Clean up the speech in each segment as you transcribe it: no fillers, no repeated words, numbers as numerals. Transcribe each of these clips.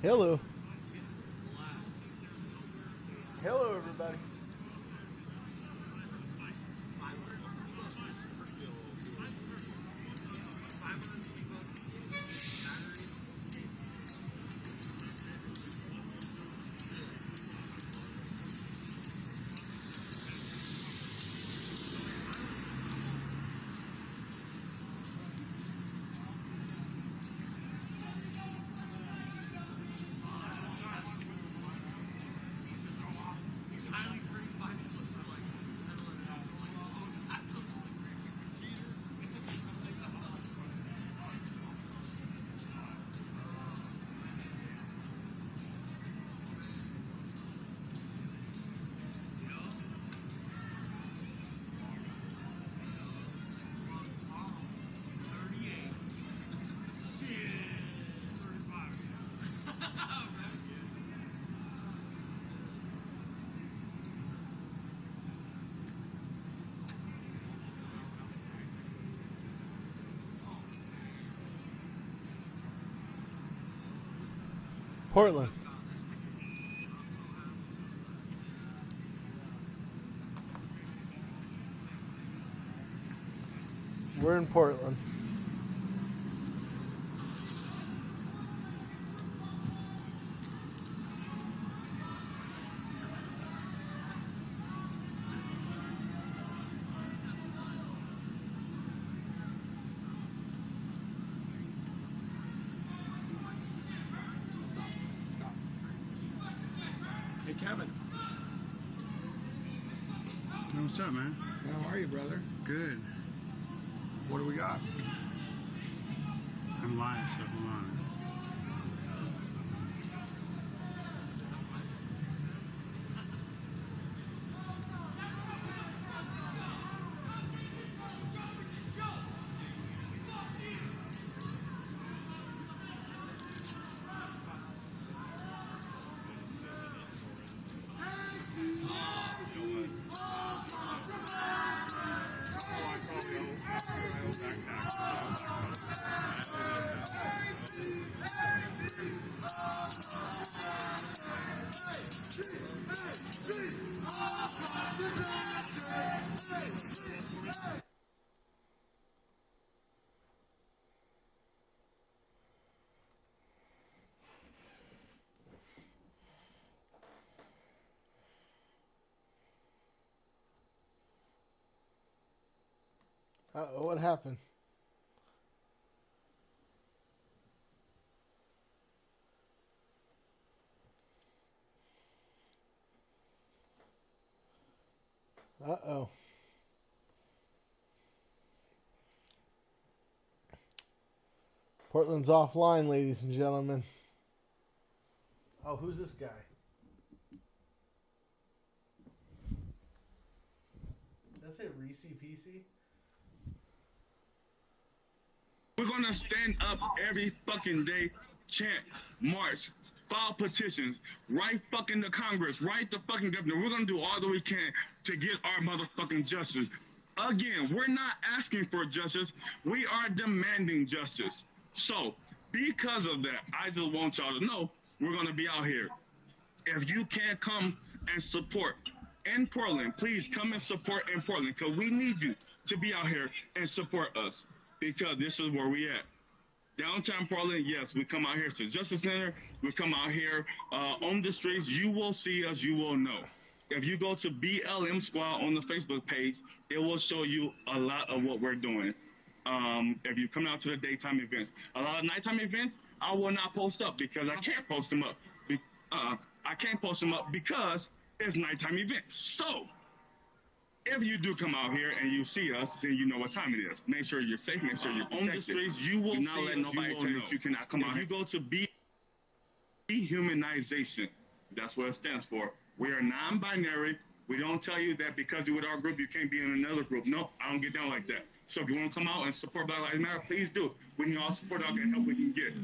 Hello. Hello, everybody. Portland. We're in Portland. Hey, Kevin. Hey, what's up, man? How are you, brother? Good. What do we got? I'm live, so hold on. What happened? Uh-oh. Portland's offline, ladies and gentlemen. Oh, who's this guy? Did I say Reese PC? We're gonna stand up every fucking day, chant, march, file petitions, write fucking the Congress, write the fucking governor. We're gonna do all that we can to get our motherfucking justice. Again, we're not asking for justice. We are demanding justice. So, because of that, I just want y'all to know we're gonna be out here. If you can't come and support in Portland, please come and support in Portland because we need you to be out here and support us because this is where we at. Downtown Portland, yes, we come out here to Justice Center. We come out here on the streets. You will see us. You will know. If you go to BLM Squad on the Facebook page, it will show you a lot of what we're doing. If you come out to the daytime events, a lot of nighttime events, I will not post up because I can't post them up. I can't post them up because it's nighttime events. So, if you do come out here and you see us, then you know what time it is. Make sure you're safe. Make sure you're on the streets. You will not let nobody tell you that you cannot come out. If you go to dehumanization, that's what it stands for. We are non-binary. We don't tell you that because you're with our group, you can't be in another group. No, I don't get down like that. So if you want to come out and support Black Lives Matter, please do. We need all support all can help we can get.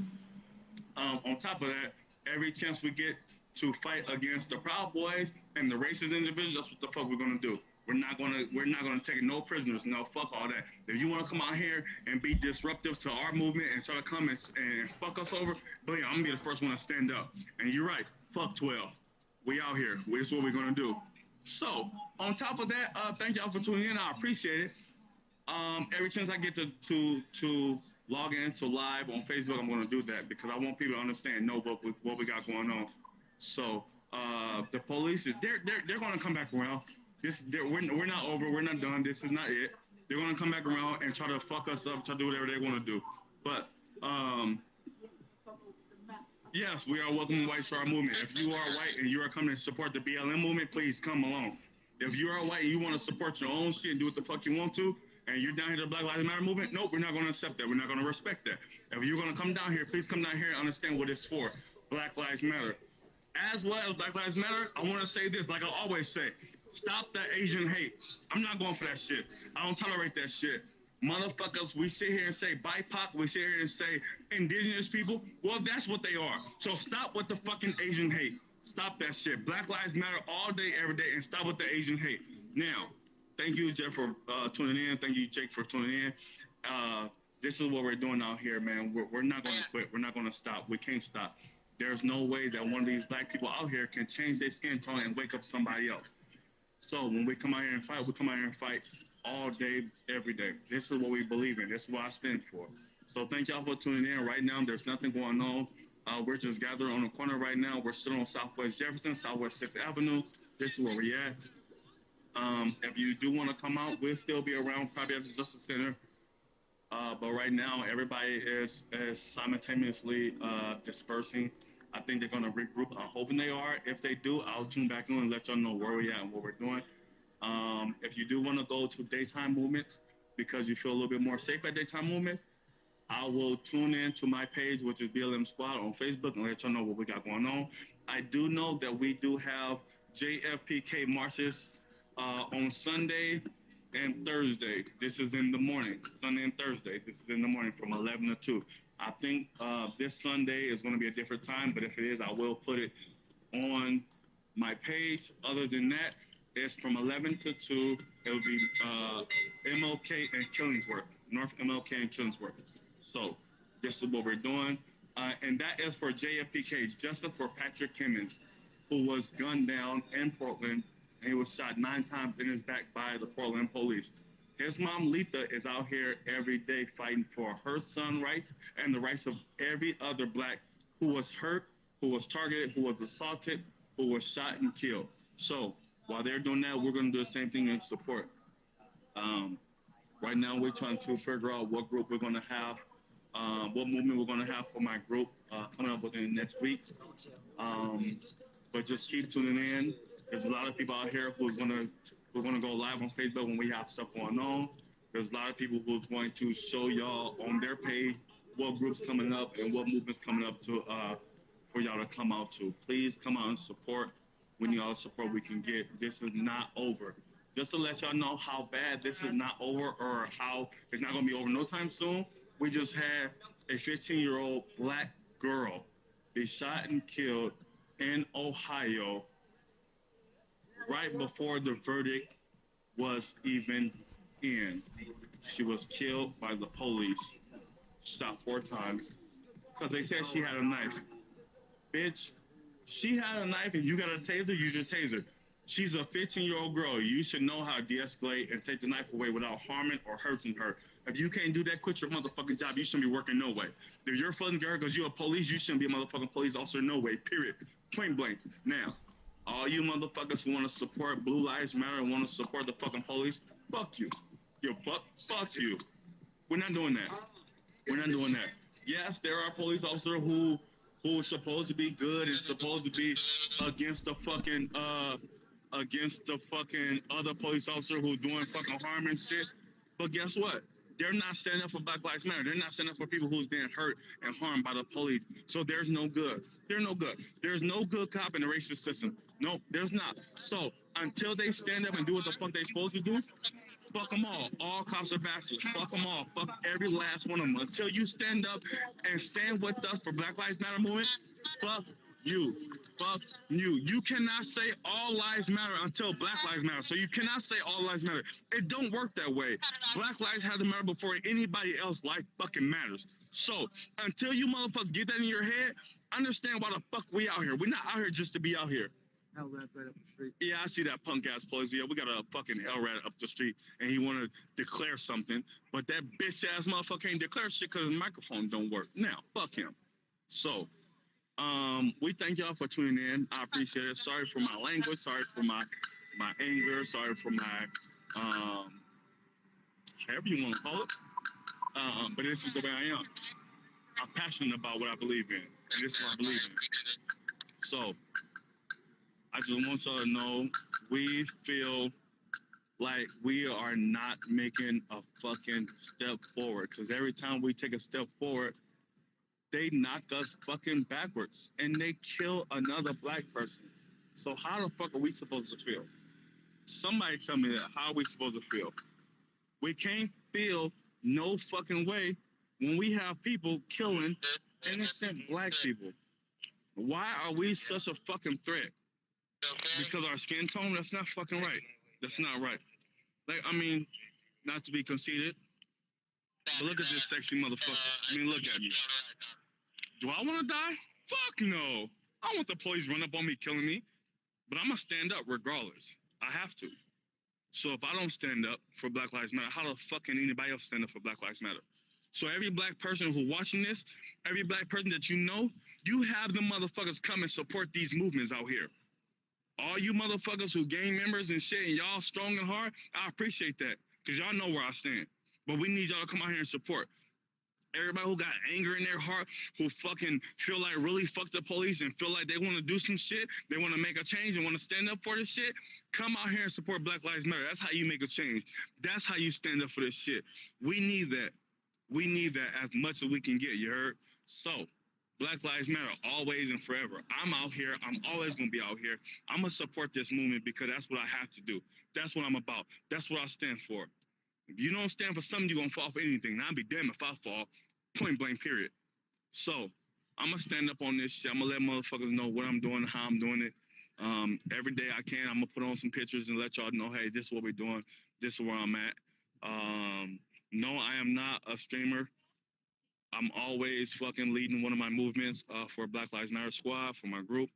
On top of that, every chance we get to fight against the Proud Boys and the racist individuals, that's what the fuck we're gonna do. We're not gonna take no prisoners. No, fuck all that. If you want to come out here and be disruptive to our movement and try to come and fuck us over, believe me, I'm gonna be the first one to stand up. And you're right. Fuck 12. We out here. This is what we're gonna do. So on top of that, thank y'all for tuning in. I appreciate it. Every chance I get to log into live on Facebook, I'm gonna do that because I want people to understand, know what we got going on. So the police is they're gonna come back around. We're not over. We're not done. This is not it. They're gonna come back around and try to fuck us up, try to do whatever they want to do. But yes, we are welcoming whites to our movement. If you are white and you are coming to support the BLM movement, please come along. If you are white and you want to support your own shit and do what the fuck you want to, and you're down here to the Black Lives Matter movement, nope, we're not going to accept that. We're not going to respect that. If you're going to come down here, please come down here and understand what it's for. Black Lives Matter. As well as Black Lives Matter, I want to say this, like I always say, stop the Asian hate. I'm not going for that shit. I don't tolerate that shit. Motherfuckers, we sit here and say BIPOC, we sit here and say indigenous people. Well, that's what they are. So stop with the fucking Asian hate. Stop that shit. Black Lives Matter all day, every day, and stop with the Asian hate. Now, thank you, Jeff, for tuning in. Thank you, Jake, for tuning in. This is what we're doing out here, man. We're not going to quit. We're not going to stop. We can't stop. There's no way that one of these black people out here can change their skin tone and wake up somebody else. So when we come out here and fight, we come out here and fight all day, every day. This is what we believe in. This is what I stand for. So thank y'all for tuning in. Right now, there's nothing going on. We're just gathered on the corner right now. We're sitting on Southwest Jefferson, Southwest 6th Avenue. This is where we're at. If you do want to come out, we'll still be around probably at the Justice Center. But right now, everybody is simultaneously dispersing. I think they're going to regroup. I'm hoping they are. If they do, I'll tune back in and let y'all know where we're at and what we're doing. If you do want to go to daytime movements because you feel a little bit more safe at daytime movements, I will tune in to my page, which is BLM Squad on Facebook, and let y'all know what we got going on. I do know that we do have JFPK marches on Sunday and Thursday. This is in the morning. Sunday and Thursday. This is in the morning from 11 to 2. I think this Sunday is going to be a different time, but if it is, I will put it on my page. Other than that, it's from 11 to 2. It will be MLK and Killingsworth, North MLK and Killingsworth. So this is what we're doing. And that is for JFPK, Justice for Patrick Kimmons, who was gunned down in Portland, and he was shot 9 times in his back by the Portland police. His mom, Letha, is out here every day fighting for her son's rights and the rights of every other black who was hurt, who was targeted, who was assaulted, who was shot and killed. So while they're doing that, we're going to do the same thing in support. Right now, we're trying to figure out what group we're going to have, what movement we're going to have for my group coming up within the next week. But just keep tuning in. There's a lot of people out here who's going to go live on Facebook when we have stuff going on. There's a lot of people who's going to show y'all on their page what groups coming up and what movements coming up to for y'all to come out to. Please come out and support. We need all the support we can get. This is not over. Just to let y'all know how bad this is not over, or how it's not going to be over no time soon, we just had a 15-year-old black girl be shot and killed in Ohio right before the verdict was even in. She was killed by the police, shot 4 times, because they said she had a knife. Bitch, she had a knife, and you got a taser, use your taser. She's a 15-year-old girl. You should know how to de-escalate and take the knife away without harming or hurting her. If you can't do that, quit your motherfucking job. You shouldn't be working no way. If you're fucking girl because you're a police, you shouldn't be a motherfucking police officer no way, period. Point blank. Now, all you motherfuckers who want to support Blue Lives Matter and want to support the fucking police, fuck you. Fuck you. We're not doing that. We're not doing that. Yes, there are police officers who are supposed to be good and supposed to be against the fucking other police officer who's doing fucking harm and shit. But guess what? They're not standing up for Black Lives Matter. They're not standing up for people who's being hurt and harmed by the police. So there's no good. They're no good. There's no good cop in the racist system. No, there's not. So until they stand up and do what the fuck they're supposed to do, fuck them all. All cops are bastards. Fuck them all. Fuck every last one of them. Until you stand up and stand with us for Black Lives Matter movement, fuck you. Fuck you. You cannot say all lives matter until Black lives matter. So you cannot say all lives matter. It don't work that way. Black lives have to matter before anybody else life fucking matters. So until you motherfuckers get that in your head, understand why the fuck we out here. We're not out here just to be out here. Right up the street. Yeah, I see that punk ass police. Yeah, we got a fucking L-rat up the street, and he want to declare something, but that bitch ass motherfucker ain't declare shit because his microphone don't work. Now, fuck him. So, we thank y'all for tuning in. I appreciate it. Sorry for my language. Sorry for my anger. Sorry for my however you want to call it. But this is the way I am. I'm passionate about what I believe in, and this is what I believe in. So, I just want y'all to know we feel like we are not making a fucking step forward. Because every time we take a step forward, they knock us fucking backwards. And they kill another black person. So how the fuck are we supposed to feel? Somebody tell me that. How are we supposed to feel? We can't feel no fucking way when we have people killing innocent black people. Why are we such a fucking threat? Because our skin tone? That's not fucking right. That's not right. Like, I mean, not to be conceited, but look at this sexy motherfucker. I mean, look at me. Do I want to die? Fuck no. I want the police run up on me, killing me. But I'm going to stand up regardless. I have to. So if I don't stand up for Black Lives Matter, how the fuck can anybody else stand up for Black Lives Matter? So every black person who watching this, every black person that you know, you have the motherfuckers come and support these movements out here. All you motherfuckers who gain members and shit, and y'all strong and hard, I appreciate that. Because y'all know where I stand. But we need y'all to come out here and support. Everybody who got anger in their heart, who fucking feel like really fuck the police and feel like they want to do some shit, they want to make a change and want to stand up for this shit, come out here and support Black Lives Matter. That's how you make a change. That's how you stand up for this shit. We need that. We need that as much as we can get, you heard? So, Black Lives Matter always and forever. I'm out here. I'm always going to be out here. I'm going to support this movement because that's what I have to do. That's what I'm about. That's what I stand for. If you don't stand for something, you're going to fall for anything. And I'll be damned if I fall. Point blank, period. So, I'm going to stand up on this shit. I'm going to let motherfuckers know what I'm doing, how I'm doing it. Every day I can, I'm going to put on some pictures and let y'all know, hey, this is what we're doing. This is where I'm at. No, I am not a streamer. I'm always fucking leading one of my movements for Black Lives Matter Squad, for my group.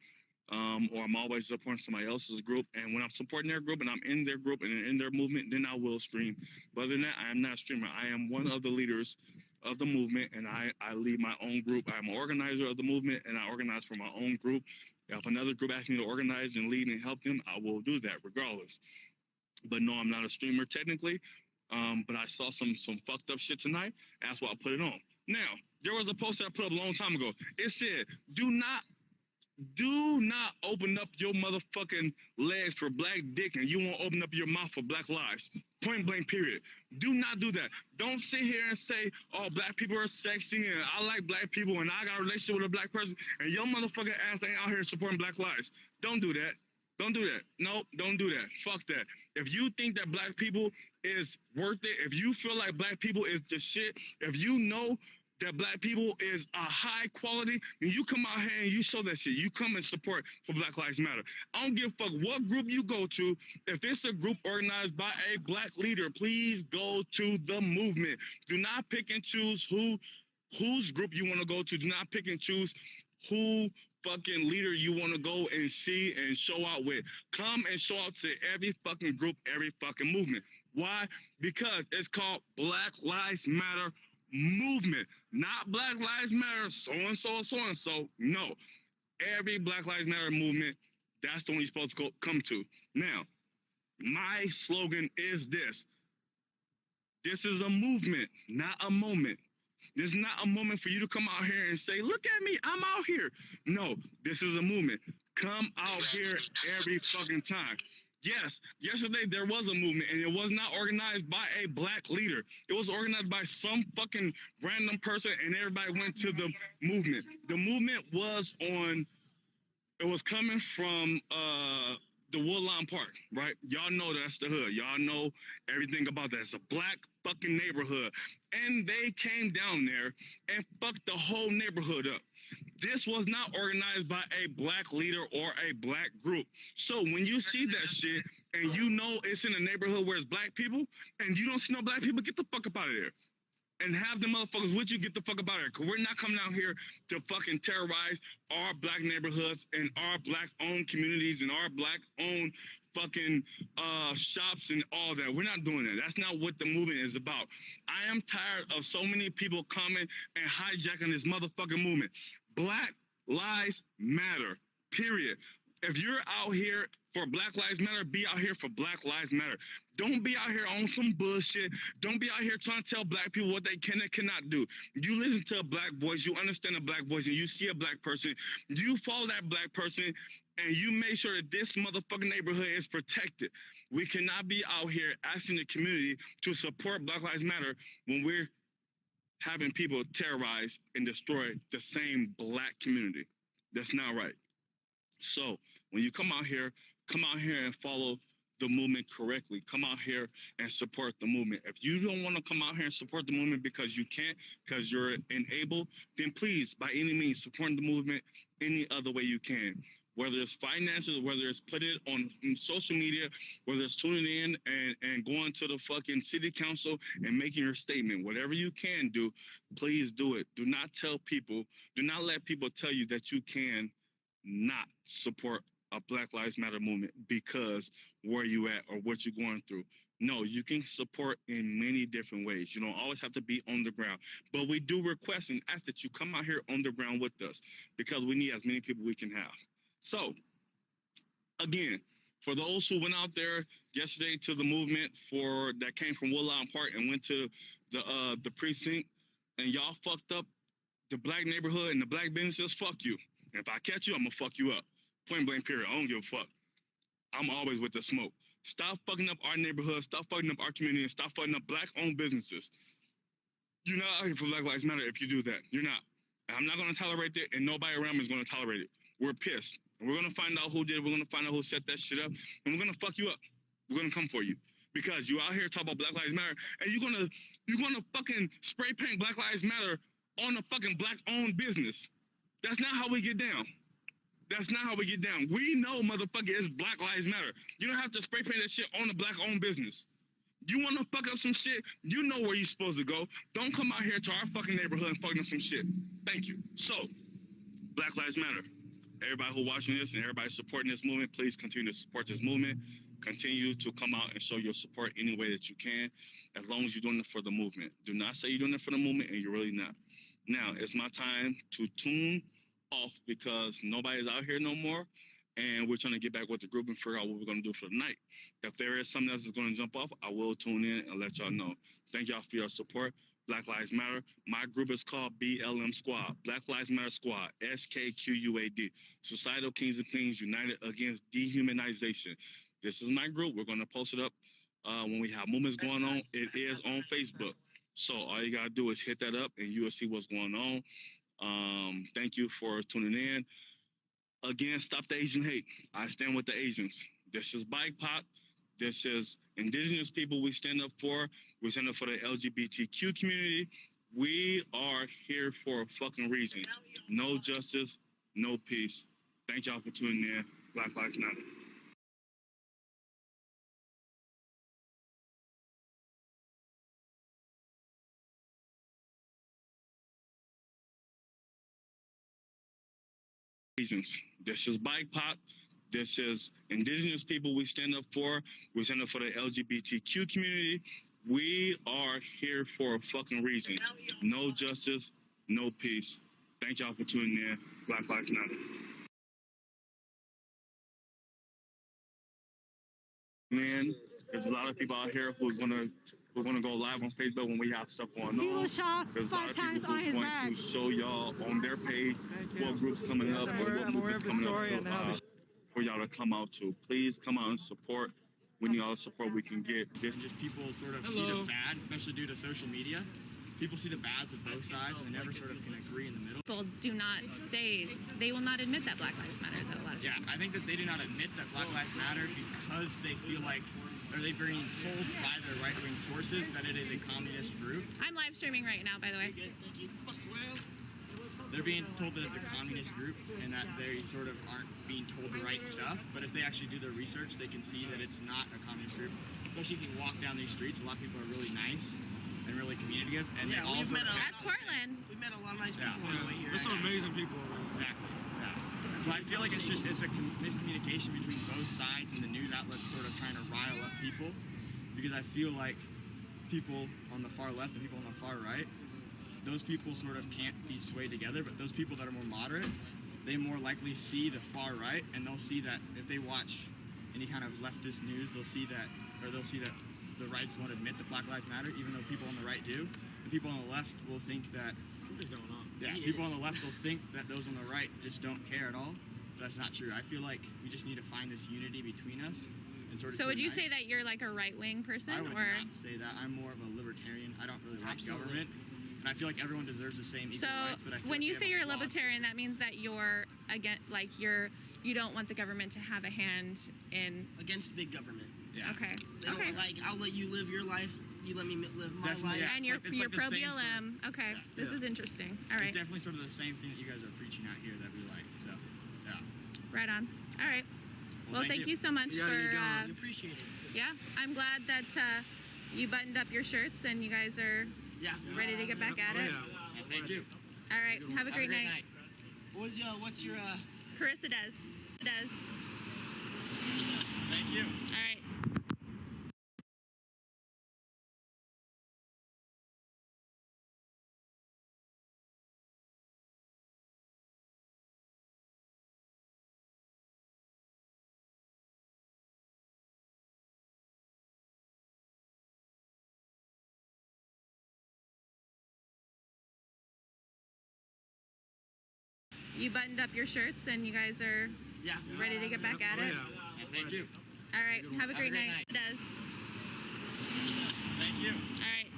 Or I'm always supporting somebody else's group. And when I'm supporting their group and I'm in their group and in their movement, then I will stream. But other than that, I am not a streamer. I am one of the leaders of the movement, and I lead my own group. I'm an organizer of the movement, and I organize for my own group. If another group asks me to organize and lead and help them, I will do that regardless. But no, I'm not a streamer technically. But I saw some fucked up shit tonight. That's why I put it on. Now, there was a post that I put up a long time ago. It said, do not open up your motherfucking legs for black dick and you won't open up your mouth for black lives. Point blank, period. Do not do that. Don't sit here and say, oh, black people are sexy and I like black people and I got a relationship with a black person and your motherfucking ass ain't out here supporting black lives. Don't do that. Don't do that. No, don't do that. Fuck that. If you think that black people is worth it, if you feel like black people is the shit, if you know that black people is a high quality, and you come out here and you show that shit. You come and support for Black Lives Matter. I don't give a fuck what group you go to. If it's a group organized by a black leader, please go to the movement. Do not pick and choose whose group you want to go to. Do not pick and choose who fucking leader you want to go and see and show out with. Come and show out to every fucking group, every fucking movement. Why? Because it's called Black Lives Matter movement, not Black Lives Matter, so-and-so, so-and-so. No. Every Black Lives Matter movement, that's the one you're supposed to come to. Now, my slogan is this. This is a movement, not a moment. This is not a moment for you to come out here and say, look at me, I'm out here. No, this is a movement. Come out here every fucking time. Yes, yesterday there was a movement, and it was not organized by a black leader. It was organized by some fucking random person, and everybody went to the movement. The movement was coming from the Woodlawn Park, right? Y'all know that's the hood. Y'all know everything about that. It's a black fucking neighborhood. And they came down there and fucked the whole neighborhood up. This was not organized by a black leader or a black group. So when you see that shit and you know it's in a neighborhood where it's black people and you don't see no black people, get the fuck up out of there. And have the motherfuckers with you get the fuck up out of here. Because we're not coming out here to fucking terrorize our black neighborhoods and our black-owned communities and our black-owned fucking shops and all that. We're not doing that. That's not what the movement is about. I am tired of so many people coming and hijacking this motherfucking movement. Black lives matter, period. If you're out here for Black Lives Matter, be out here for Black Lives Matter. Don't be out here on some bullshit. Don't be out here trying to tell black people what they can and cannot do. You listen to a black voice, you understand a black voice, and you see a black person, you follow that black person, and you make sure that this motherfucking neighborhood is protected. We cannot be out here asking the community to support Black Lives Matter when we're having people terrorize and destroy the same black community. That's not right. So when you come out here and follow the movement correctly. Come out here and support the movement. If you don't want to come out here and support the movement because you can't, because you're unable, then please, by any means, support the movement any other way you can. Whether it's finances, whether it's put it on social media, whether it's tuning in and going to the fucking city council and making your statement, whatever you can do, please do it. Do not let people tell you that you can not support a Black Lives Matter movement because where you at or what you're going through. No, you can support in many different ways. You don't always have to be on the ground. But we do request and ask that you come out here on the ground with us because we need as many people we can have. So, again, for those who went out there yesterday to the movement that came from Woodlawn Park and went to the precinct and y'all fucked up the black neighborhood and the black businesses, fuck you. If I catch you, I'm gonna fuck you up. Point blank period. I don't give a fuck. I'm always with the smoke. Stop fucking up our neighborhood, stop fucking up our community, and stop fucking up black-owned businesses. You're not out here for Black Lives Matter if you do that. You're not. And I'm not gonna tolerate it, and nobody around me is gonna tolerate it. We're pissed. And we're gonna find out who did it, we're gonna find out who set that shit up, and we're gonna fuck you up. We're gonna come for you. Because you out here talking about Black Lives Matter, and you're gonna fucking spray paint Black Lives Matter on a fucking black-owned business. That's not how we get down. That's not how we get down. We know, motherfucker, it's Black Lives Matter. You don't have to spray paint that shit on a black-owned business. You want to fuck up some shit, you know where you're supposed to go. Don't come out here to our fucking neighborhood and fucking up some shit. Thank you. So, Black Lives Matter. Everybody who watching this and everybody supporting this movement, please continue to support this movement. Continue to come out and show your support any way that you can, as long as you're doing it for the movement. Do not say you're doing it for the movement and you're really not. Now, it's my time to tune off because nobody's out here no more, and we're trying to get back with the group and figure out what we're going to do for the night. If there is something else that's going to jump off, I will tune in and let y'all know. Thank y'all for your support. Black Lives Matter. My group is called BLM Squad. Black Lives Matter Squad. SKQUAD. Societal Kings and Queens United Against Dehumanization. This is my group. We're going to post it up when we have movements going on. It is on Facebook. So all you got to do is hit that up and you will see what's going on. Thank you for tuning in. Again, stop the Asian hate. I stand with the Asians. This is BIPOC. This is indigenous people we stand up for. We stand up for the LGBTQ community. We are here for a fucking reason. No justice, no peace. Thank y'all for tuning in. Black Lives Matter. This is BIPOC. This is indigenous people we stand up for. We stand up for the LGBTQ community. We are here for a fucking reason. No justice, no peace. Thank y'all for tuning in. Black Lives Matter. Man, there's a lot of people out here who's gonna go live on Facebook when we have stuff going on. He was shot 5 times on his back. To show y'all on their page what groups coming up, I'm aware of the story and how for y'all to come out to. Please come out and support. We need all the support we can get. Just people sort of see the bad, especially due to social media. People see the bads of both sides and they never sort of can agree in the middle. People do not say, they will not admit that Black Lives Matter, though, a lot of times. Yeah, I think that they do not admit that Black Lives Matter because they feel like, or they're being told by their right-wing sources that it is a communist group. I'm live streaming right now, by the way. they're being told that it's a communist group and that they sort of aren't being told the right stuff. But if they actually do their research, they can see that it's not a communist group. Especially if you walk down these streets, a lot of people are really nice and really communicative. And Yeah, they also That's Portland. We met a lot of nice people on the way here. There's some amazing people. Exactly. Yeah. So I feel like it's a miscommunication between both sides and the news outlets sort of trying to rile up people, because I feel like people on the far left and people on the far right, those people sort of can't be swayed together, but those people that are more moderate, they more likely see the far right, and they'll see that if they watch any kind of leftist news, they'll see that the rights won't admit that Black Lives Matter, even though people on the right do. And people on the left will think that Something's going on. yeah, people on the left will think that those on the right just don't care at all. But that's not true. I feel like we just need to find this unity between us and sort of. So would you unite. say that you're like a right-wing person, I would or? not say that. I'm more of a libertarian. I don't really like government, and I feel like everyone deserves the same equal So rights. But I feel when like you we say have you're a flawed libertarian, system. that means that you're against, like you don't want the government to have a hand in. Against big government. Yeah. Okay. They don't, Okay. like, I'll let you live your life. You let me live my Definitely, life. yeah. And It's you're like- it's like the pro same sort of- BLM. Okay. This Yeah. is interesting. All It's right. definitely sort of the same thing that you guys are preaching out here that we like. So, yeah. Right on. All right. Well, thank you so much Yeah, for. you got We appreciate it. Yeah, I'm glad that you buttoned up your shirts and you guys are Yeah. ready to get back at it. Yeah, thank you. All right. Have a great night. What's your Carissa does. Thank you. All right. You buttoned up your shirts and you guys are Yeah. ready to get back at it. Yeah, thank you. All right. Have a great night. Does. Thank you. All right.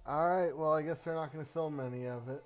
All right. Well, I guess they're not going to film any of it.